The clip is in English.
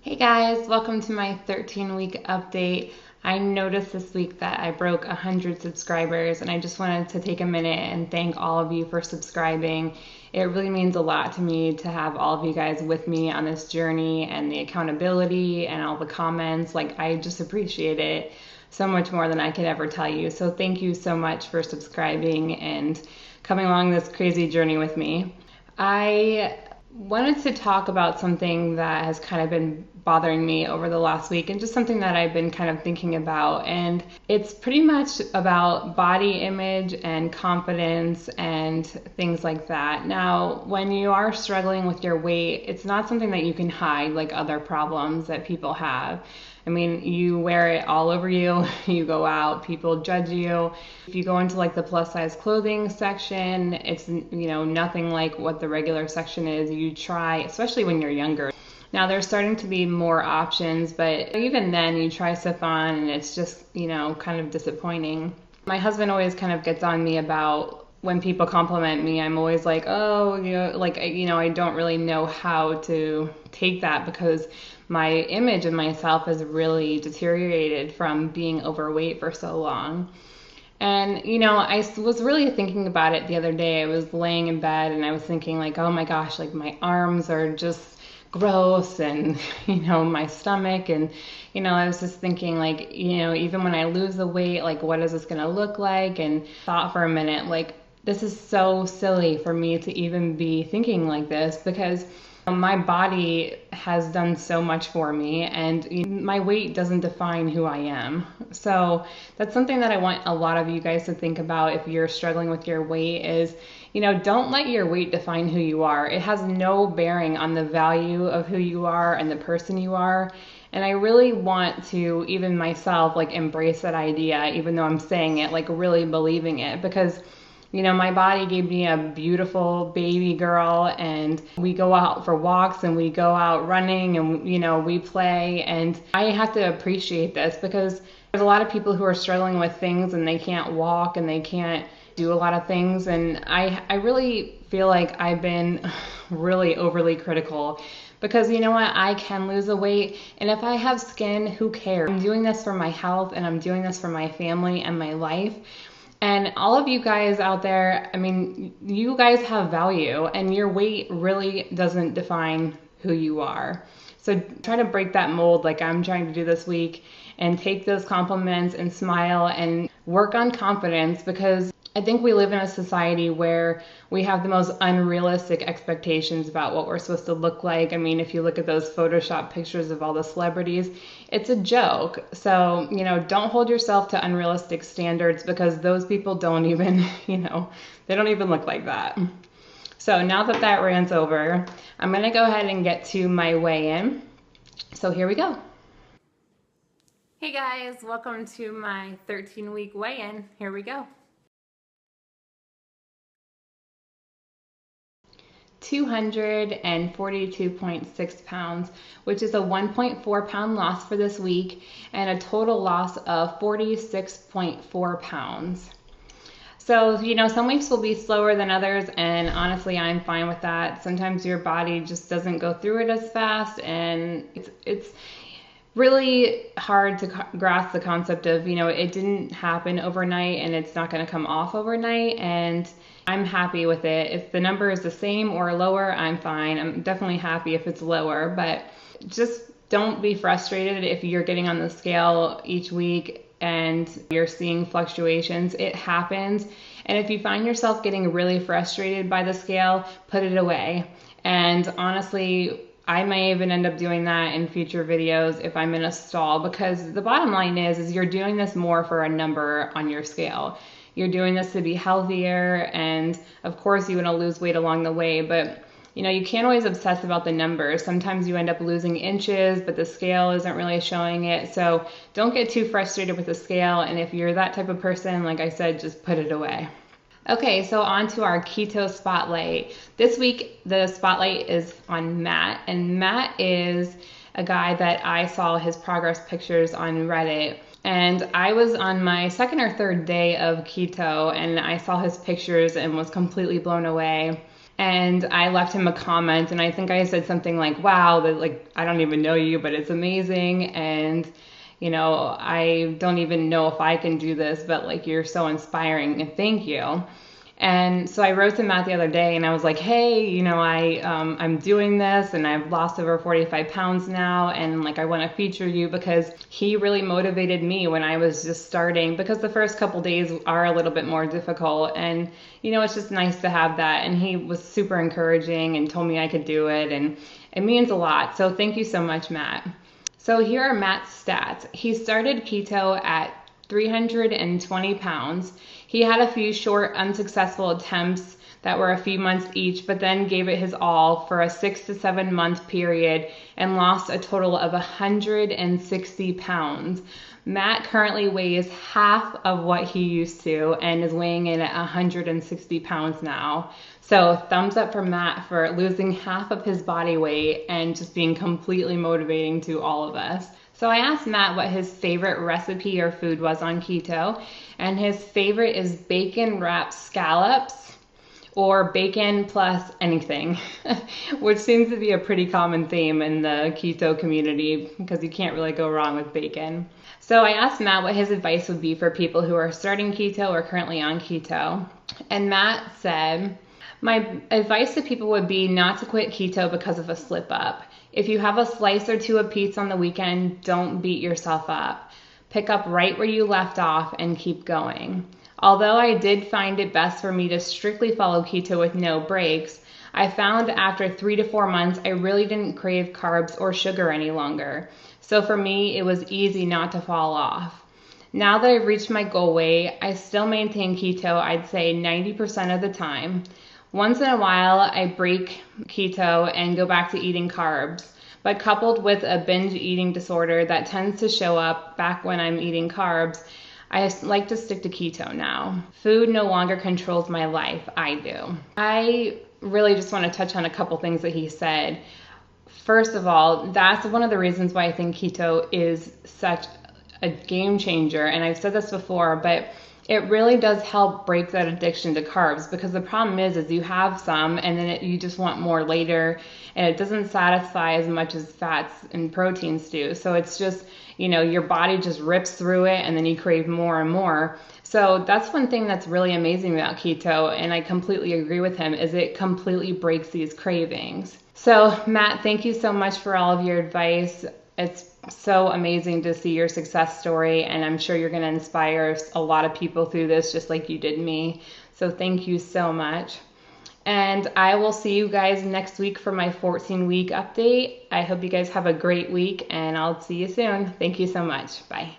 Hey guys, welcome to my 13-week update. I noticed this week that I broke 100 subscribers, and I just wanted to take a minute and thank all of you for subscribing. It really means a lot to me to have all of you guys with me on this journey, and the accountability and all the comments. I just appreciate it so much more than I could ever tell you. So thank you so much for subscribing and coming along this crazy journey with me. I wanted to talk about something that has kind of been bothering me over the last week, and just something that I've been kind of thinking about. And it's pretty much about body image and confidence and things like that. Now, when you are struggling with your weight, it's not something that you can hide like other problems that people have. I mean, you wear it all over you, you go out, people judge you. If you go into like the plus size clothing section, it's, nothing like what the regular section is. You try, especially when you're younger. Now there's starting to be more options, but even then you try stuff on and it's just, kind of disappointing. My husband always kind of gets on me about when people compliment me. I'm always like, oh, I don't really know how to take that, because my image of myself has really deteriorated from being overweight for so long. And, I was really thinking about it the other day. I was laying in bed and I was thinking like, oh my gosh, like my arms are just gross, and, my stomach. And, I was just thinking like, even when I lose the weight, like what is this going to look like? And thought for a minute, like, this is so silly for me to even be thinking like this, because my body has done so much for me, and my weight doesn't define who I am. So that's something that I want a lot of you guys to think about if you're struggling with your weight is, don't let your weight define who you are. It has no bearing on the value of who you are and the person you are. And I really want to, even myself, like embrace that idea, even though I'm saying it, like really believing it, because my body gave me a beautiful baby girl, and we go out for walks and we go out running and, we play. And I have to appreciate this, because there's a lot of people who are struggling with things and they can't walk and they can't do a lot of things. And I really feel like I've been really overly critical, because you know what, I can lose the weight, and if I have skin, who cares? I'm doing this for my health, and I'm doing this for my family and my life. And all of you guys out there, I mean, you guys have value, and your weight really doesn't define who you are. So try to break that mold like I'm trying to do this week, and take those compliments and smile and work on confidence, because I think we live in a society where we have the most unrealistic expectations about what we're supposed to look like. I mean, if you look at those Photoshop pictures of all the celebrities, it's a joke. So, don't hold yourself to unrealistic standards, because those people don't even, they don't even look like that. So now that rant's over, I'm going to go ahead and get to my weigh-in. So here we go. Hey guys, welcome to my 13-week weigh-in. Here we go. 242.6 pounds, which is a 1.4 pound loss for this week, and a total loss of 46.4 pounds. So, some weeks will be slower than others, and honestly, I'm fine with that. Sometimes your body just doesn't go through it as fast, and it's really hard to grasp the concept of, it didn't happen overnight, and it's not going to come off overnight. And I'm happy with it. If the number is the same or lower, I'm fine. I'm definitely happy if it's lower, but just don't be frustrated if you're getting on the scale each week and you're seeing fluctuations. It happens. And if you find yourself getting really frustrated by the scale, put it away. And honestly, I may even end up doing that in future videos if I'm in a stall, because the bottom line is you're doing this more for a number on your scale. You're doing this to be healthier, and of course you want to lose weight along the way, but you can't always obsess about the numbers. Sometimes you end up losing inches, but the scale isn't really showing it. So don't get too frustrated with the scale, and if you're that type of person, like I said, just put it away. Okay, so on to our Keto Spotlight. This week, the spotlight is on Matt, and Matt is a guy that I saw his progress pictures on Reddit. And I was on my second or third day of keto, and I saw his pictures and was completely blown away. And I left him a comment, and I think I said something like, wow, that like, I don't even know you, but it's amazing. And, you know, I don't even know if I can do this, but like, you're so inspiring, and thank you. And so I wrote to Matt the other day and I was like, hey, you know, I'm doing this and I've lost over 45 pounds now. And like, I want to feature you because he really motivated me when I was just starting, because the first couple days are a little bit more difficult. And, you know, it's just nice to have that. And he was super encouraging and told me I could do it. And it means a lot. So thank you so much, Matt. So here are Matt's stats. He started keto at 320 pounds. He had a few short, unsuccessful attempts that were a few months each, but then gave it his all for a 6 to 7 month period and lost a total of 160 pounds. Matt currently weighs half of what he used to and is weighing in at 160 pounds now. So thumbs up for Matt for losing half of his body weight and just being completely motivating to all of us. So I asked Matt what his favorite recipe or food was on keto, and his favorite is bacon wrapped scallops or bacon plus anything, which seems to be a pretty common theme in the keto community because you can't really go wrong with bacon. So I asked Matt what his advice would be for people who are starting keto or currently on keto, and Matt said, my advice to people would be not to quit keto because of a slip up. If you have a slice or two of pizza on the weekend, don't beat yourself up. Pick up right where you left off and keep going. Although I did find it best for me to strictly follow keto with no breaks, I found after 3 to 4 months I really didn't crave carbs or sugar any longer. So for me, it was easy not to fall off. Now that I've reached my goal weight, I still maintain keto, I'd say 90% of the time. Once in a while, I break keto and go back to eating carbs, but coupled with a binge eating disorder that tends to show up back when I'm eating carbs, I like to stick to keto now. Food no longer controls my life, I do. I really just want to touch on a couple things that he said. First of all, that's one of the reasons why I think keto is such a game changer, and I've said this before, but it really does help break that addiction to carbs, because the problem is you have some and then you just want more later, and it doesn't satisfy as much as fats and proteins do. So it's just, you know, your body just rips through it and then you crave more and more. So that's one thing that's really amazing about keto, and I completely agree with him, is it completely breaks these cravings. So Matt, thank you so much for all of your advice. It's so amazing to see your success story, and I'm sure you're going to inspire a lot of people through this just like you did me. So thank you so much. And I will see you guys next week for my 14-week update. I hope you guys have a great week, and I'll see you soon. Thank you so much. Bye.